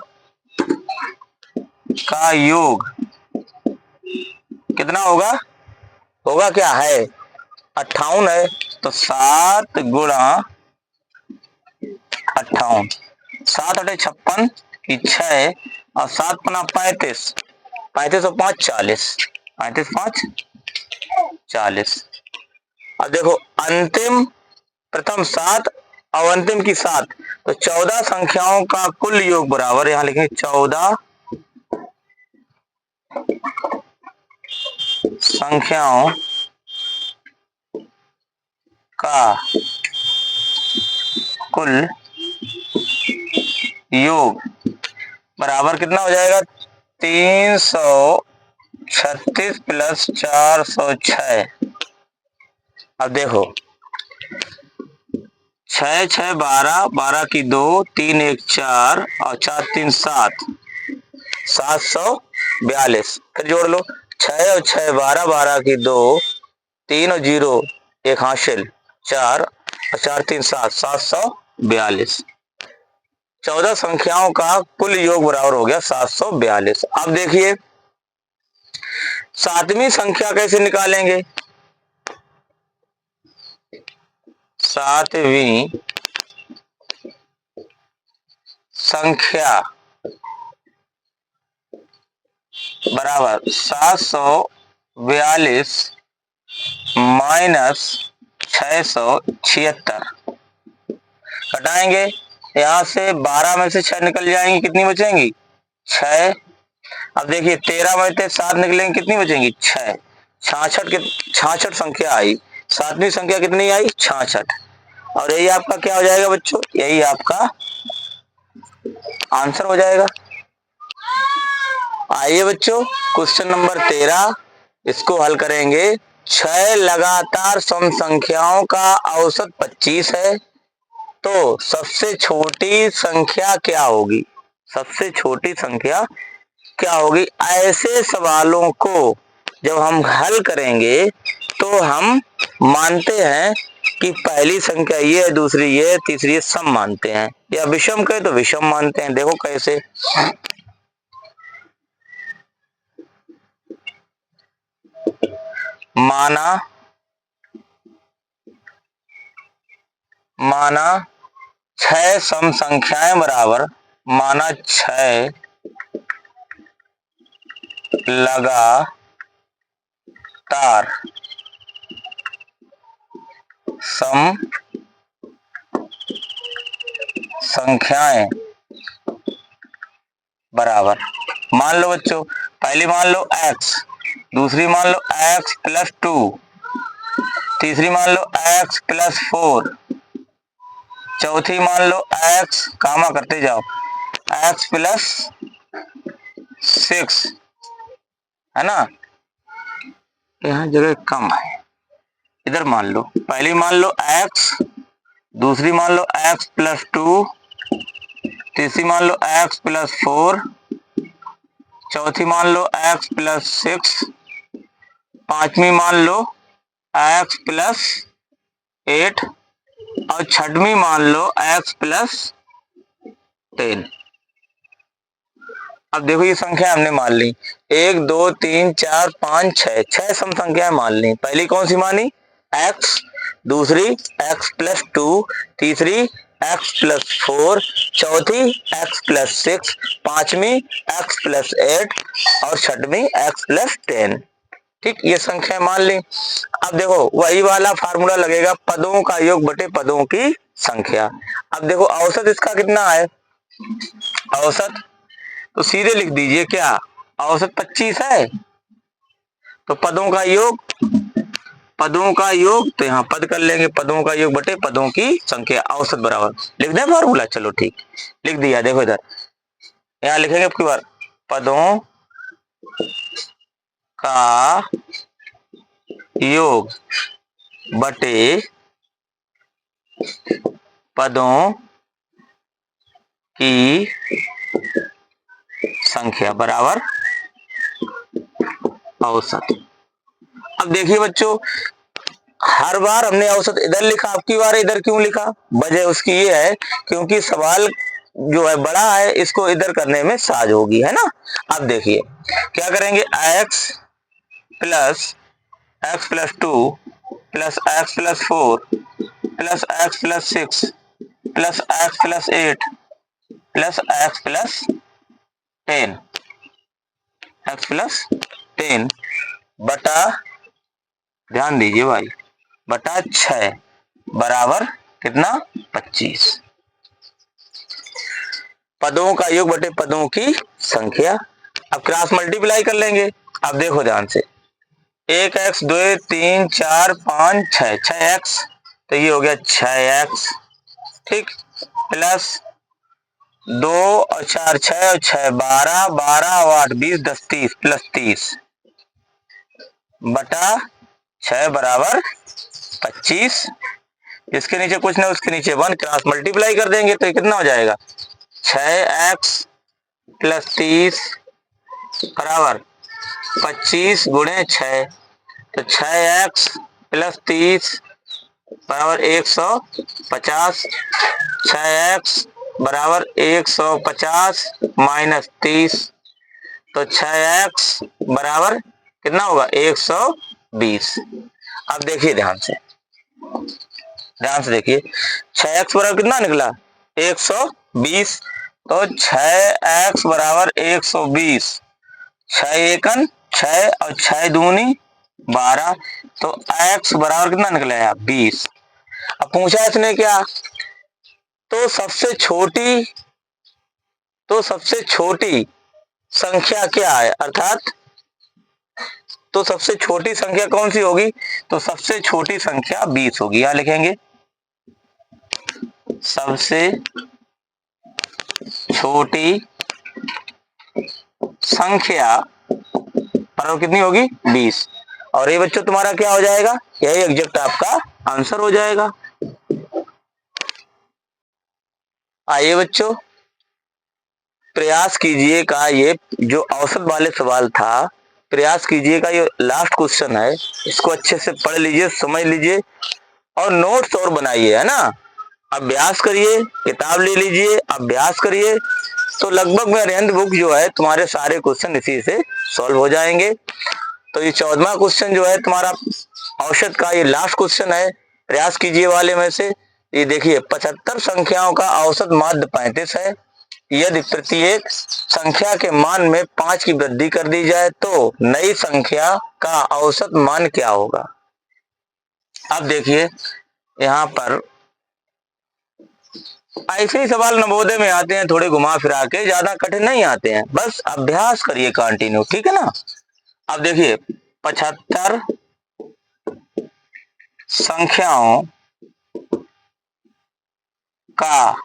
योग कितना होगा? होगा क्या है? 58 है, तो 7 गुणा 58, 7 8 56 की 6 और 7 पना 35, 35 और 5 40, 35 5 40। अब देखो अंतिम प्रथम 7 और अंतिम की 7, तो 14 संख्याओं का कुल योग बराबर, यहां लिखेंगे 14 संख्याओं का कुल योग बराबर कितना हो जाएगा? 336 प्लस 406। अब देखो 6 6 12, 12 की 2, 3 1 4 और 4 3 7, 742। फिर जोड़ लो 6 और 6 12, 12 की 2, 3 और 0 एक हासिल 4 और 4 3 7, 742। 14 संख्याओं का कुल योग बराबर हो गया 742। अब देखिए सातवीं संख्या कैसे निकालेंगे? सातवीं संख्या बराबर 742 माइनस 676। घटाएंगे यहां से 12 में से 6 निकल जाएंगी, कितनी बचेंगी? 6। अब देखिए 13 में से 7 निकलेंगे, कितनी बचेंगी? 6। 66 संख्या आई। सातवीं संख्या कितनी आई? 66। और यही आपका क्या हो जाएगा बच्चों? यही आपका आंसर हो जाएगा। आइए बच्चों क्वेश्चन नंबर 13 इसको हल करेंगे। 6 लगातार सम संख्याओं का औसत 25 है तो सबसे छोटी संख्या क्या होगी? सबसे छोटी संख्या क्या होगी? ऐसे सवालों को जब हम हल करेंगे तो हम मानते हैं कि पहली संख्या ये है, दूसरी ये है, तीसरी ये, सम मानते हैं, या विषम कहे तो विषम मानते हैं। देखो कैसे, माना 6 सम संख्याएं बराबर, माना 6 लगातार सम संख्याएं बराबर, मान लो बच्चों पहली मान लो x, दूसरी मान लो x प्लस 2, तीसरी मान लो x प्लस 4, चौथी मान लो x कामा करते जाओ x प्लस 6, है ना? यहाँ जगह कम है, इधर मान लो पहली मान लो x, दूसरी मान लो x प्लस 2, तीसरी मान लो x प्लस 4, चौथी मान लो x प्लस 6, पांचवी मान लो x प्लस 8 और छठवीं मान लो x प्लस 10। अब देखो ये संख्या हमने मान ली, 1 2 3 4 5 6, 6 सम संख्याएं मान ली। पहली कौन सी मानी? x, दूसरी x प्लस 2, तीसरी x प्लस 4, चौथी x प्लस 6, पांचवी x प्लस 8 और छठवीं x प्लस 10। ठीक, ये संख्या मान ली। अब देखो वही वाला फार्मूला लगेगा, पदों का योग बटे पदों की संख्या। अब देखो औसत इसका कितना है? औसत तो सीधे लिख दीजिए, क्या औसत 25 है तो पदों का योग, पदों का योग तो यहाँ पद कर लेंगे, पदों का योग बटे पदों की संख्या, औसत बराबर लिख दें फॉर्मूला। चलो ठीक, लिख दिया। देखो इधर यहाँ लिखेंगे आपकी बार, पदों का योग बटे पदों की संख्या बराबर औसत। अब देखिए बच्चों हर बार हमने औसत इधर लिखा, आपकी बार इधर क्यों लिखा? वजह उसकी ये है क्योंकि सवाल जो है बड़ा है, इसको इधर करने में साज होगी, है ना? अब देखिए क्या करेंगे, x plus 2 plus x plus 4 plus x plus 6 plus x plus 8 plus x plus 10, x plus 10 बटा, ध्यान दीजिए भाई, बटा 6 बराबर कितना? 25। पदों का योग बटे पदों की संख्या। अब क्रॉस मल्टीप्लाई कर लेंगे। अब देखो ध्यान से, 1x 2 3 4 5 6, 6x तो ये हो गया 6x, ठीक, प्लस 2 और 4 6 और 6 12, 12 और 8 20, 10 30, प्लस 30 बटा 6 बराबर 25। इसके नीचे कुछ ना, उसके नीचे 1, क्रॉस मल्टीप्लाई कर देंगे तो ये कितना हो जाएगा, 6x प्लस 30 बराबर 25 गुणे 6, तो 6x प्लस 30 बराबर 150, 6x बराबर 150 माइनस 30, तो 6x बराबर कितना होगा, 120। अब देखिए ध्यान से, ध्यान से देखिए, 6x बराबर कितना निकला, 120, तो 6x बराबर 120, 6 एकन 6 और 6 दूनी 12, तो x बराबर कितना निकला है, 20। अब पूछा इसने क्या, तो सबसे छोटी, तो सबसे छोटी संख्या क्या है, अर्थात तो सबसे छोटी संख्या कौन सी होगी, तो सबसे छोटी संख्या 20 होगी। यहां लिखेंगे सबसे छोटी संख्या बराबर कितनी होगी, 20। और ये बच्चों तुम्हारा क्या हो जाएगा, यही एग्जैक्ट आपका आंसर हो जाएगा। आइए बच्चों, प्रयास कीजिए का ये जो औसत वाले सवाल था, प्रयास कीजिए का ये लास्ट क्वेश्चन है, इसको अच्छे से पढ़ लीजिए, समझ लीजिए और नोट्स और बनाइए, है ना। अभ्यास करिए, किताब ले लीजिए, अभ्यास करिए, तो लगभग में अरिहंत बुक जो है तुम्हारे सारे क्वेश्चन इसी से सॉल्व हो जाएंगे। तो ये 14वां क्वेश्चन जो है तुम्हारा औसत का ये लास्ट क्वेश्चन है प्रयास कीजिए वाले में से। ये देखिए, 75 संख्याओं का औसत माध्य 35 है। यदि प्रत्येक संख्या के मान में 5 की वृद्धि कर दी जाए तो नई संख्या का औसत मान क्या होगा। अब देखिए, यहाँ पर ऐसे ही सवाल नवोदय में आते हैं, थोड़े घुमा फिरा के, ज्यादा कठिन नहीं आते हैं, बस अभ्यास करिए कंटिन्यू, ठीक है ना। अब देखिए, 75 संख्याओं का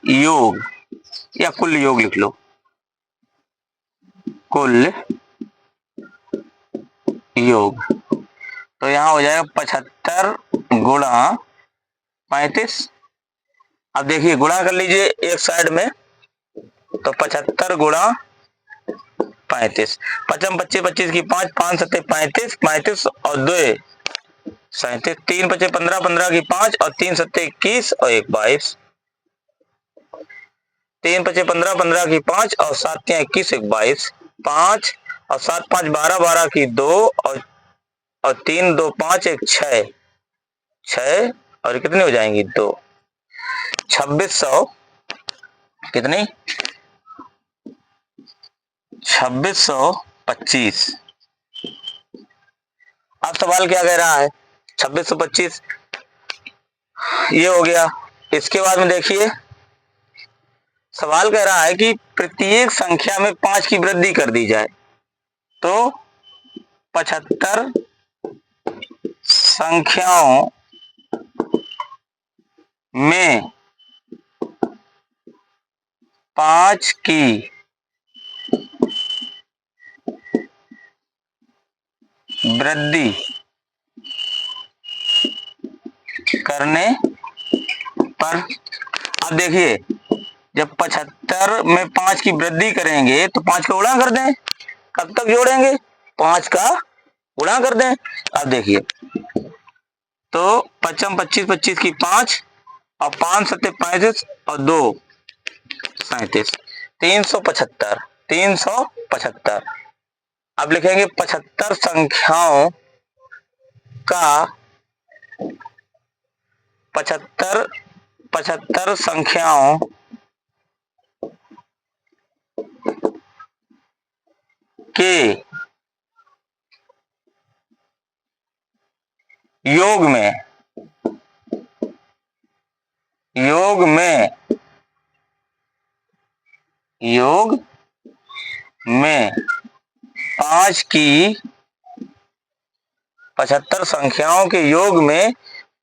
योग या कुल योग लिख लो, कुल योग, तो यहां हो जाएगा 75 गुणा 35। अब देखिए, गुणा कर लीजिए एक साइड में, तो 75 गुणा 35, 55 25 25 की 5, 5 सत्ते 35, 35 और 2 37, 3 पचे 15, 15 की 5 और 3 सत्ते 21 और 1 22, 3 पचे 15, 15 की 5 और 7 21 1 22, 5 और 7 5 12, 12 की 2 और 3 2 5 1 6, 6 और कितनी हो जाएंगी 2, 2600 कितनी, 2625। अब सवाल क्या कह रहा है, 2625 ये हो गया। इसके बाद में देखिए, सवाल कह रहा है कि प्रत्येक संख्या में 5 की वृद्धि कर दी जाए तो 75 संख्याओं में 5 की वृद्धि करने पर, अब देखिए, जब 75 में 5 की वृद्धि करेंगे तो 5 का गुणा कर दें, कब तक जोड़ेंगे, 5 का गुणा कर दें। अब देखिए, तो 55 25 25 की 5 और 5 सत्ते 35 और 2 37, 375, 375। अब लिखेंगे 75 संख्याओं का 75 75 संख्याओं के योग में, योग में, योग में 5 की 75 संख्याओं के योग में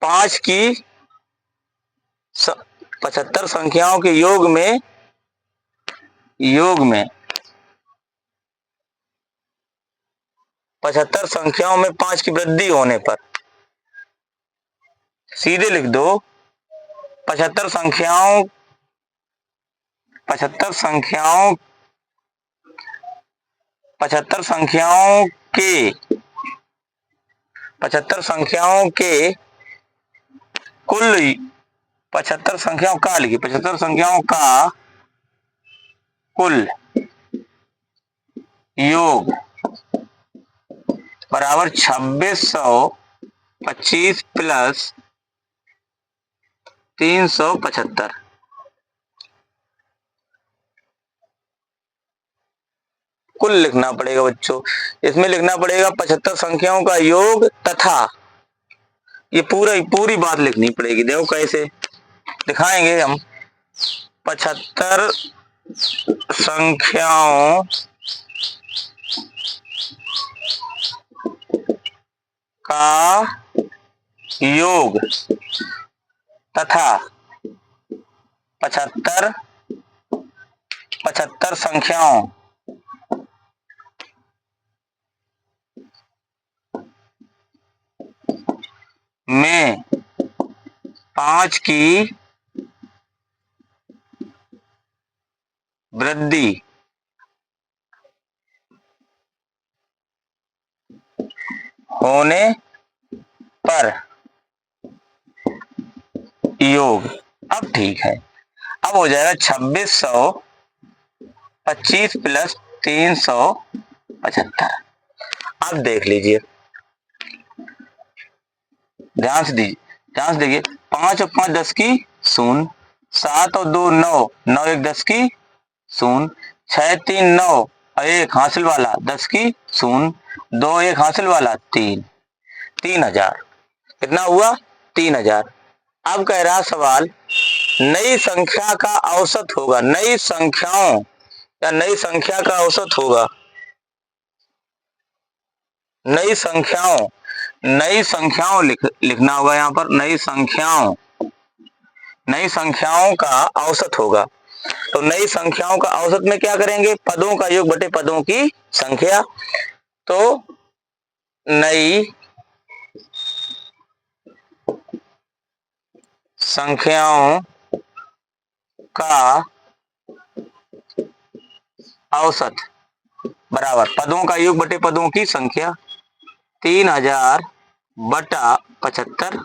75 संख्याओं के योग में 75 संख्याओं में 5 की वृद्धि होने पर सीधे लिख दो 75 संख्याओं 75 संख्याओं 75 संख्याओं के 75 संख्याओं के कुल 75 संख्याओं का लिखिए 75 संख्याओं का कुल योग बराबर 2625 प्लस 375। कुल लिखना पड़ेगा बच्चों, इसमें लिखना पड़ेगा 75 संख्याओं का योग तथा ये पूरी बात लिखनी पड़ेगी। देखो कैसे दिखाएंगे हम। 75 संख्याओं का योग तथा 75 संख्याओं में 5 की वृद्धि होने पर योग। अब ठीक है, अब हो जाएगा 2625 प्लस 375। अब देख लीजिए, ध्यान से देखिए 5 और 5 10 की शून्य, 7 और 2 9, 9 1 10 की शून्य, 6 3 9 और 1 हासिल वाला 10 की शून्य, 2 1 हासिल वाला 3, 3000। कितना हुआ? 3000। अब कह रहा सवाल नई संख्या का औसत होगा, नई संख्याओं या नई संख्या का औसत होगा, नई संख्याओं लिखना होगा यहाँ पर। नई संख्याओं का औसत होगा। तो नई संख्याओं का औसत में क्या करेंगे? पदों का योग बटे पदों की संख्या। तो नई संख्याओं का औसत बराबर पदों का योग बटे पदों की संख्या 3000 बटा 75।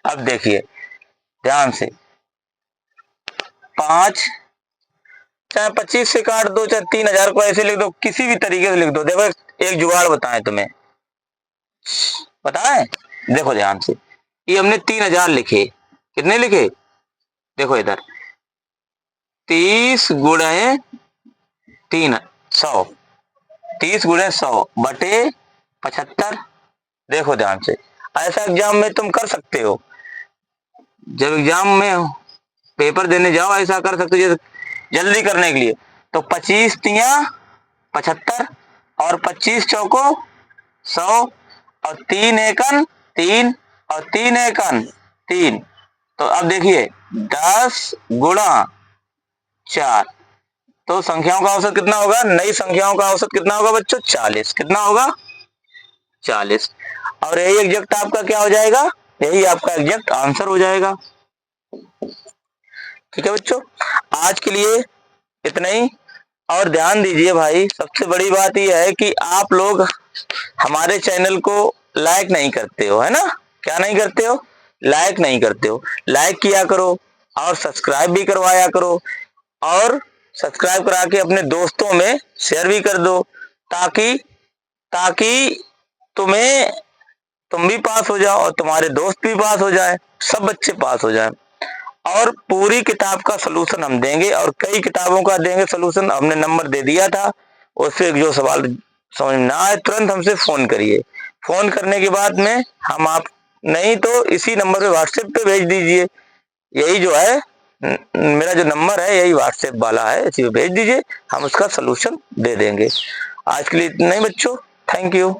अब देखिए ध्यान से, 5 चाहे 25 से काट दो, चाहे 3000 को ऐसे लिख दो, किसी भी तरीके से लिख दो। देखो एक जुगाड़ बताएं तुम्हें, बताएं? देखो ध्यान से, ये हमने 3000 लिखे। कितने लिखे? देखो इधर 30 गुणे 3 100, 30 गुणे 100 बटे 75। देखो ध्यान से, ऐसा एग्जाम में तुम कर सकते हो। जब एग्जाम में पेपर देने जाओ ऐसा कर सकते हो, जल्दी करने के लिए। तो 25 तिया 75 और 25 चौको 100 और 3 एकन 3 और 3 एकन 3। तो अब देखिए 10 गुणा 4, तो संख्याओं का औसत कितना होगा? नई संख्याओं का औसत कितना होगा बच्चों? 40। कितना होगा? 40। और यही एग्जैक्ट आपका क्या हो जाएगा? यही आपका एग्जैक्ट आंसर हो जाएगा। ठीक है बच्चों, आज के लिए इतना ही। और ध्यान दीजिए भाई, सबसे बड़ी बात यह है कि आप लोग हमारे चैनल को लाइक नहीं करते हो, है ना? क्या नहीं करते हो? लाइक नहीं करते हो। लाइक किया करो और सब्सक्राइब भी करवाया करो, और सब्सक्राइब करा के अपने दोस्तों में शेयर भी कर दो, ताकि तुम भी पास हो जाओ और तुम्हारे दोस्त भी पास हो जाए, सब बच्चे पास हो जाए। और पूरी किताब का सलूशन हम देंगे, और कई किताबों का देंगे सलूशन। हमने नंबर दे दिया था, उससे जो सवाल समझ में ना आए तुरंत हमसे फोन करिए। फोन करने के बाद में हम आप नहीं तो इसी नंबर पे व्हाट्सएप पे भेज दीजिए। यही जो है मेरा जो नंबर है यही व्हाट्सएप वाला है, इसी पे भेज दीजिए, हम उसका सलूशन दे देंगे। आज के लिए इतना ही बच्चों, थैंक यू।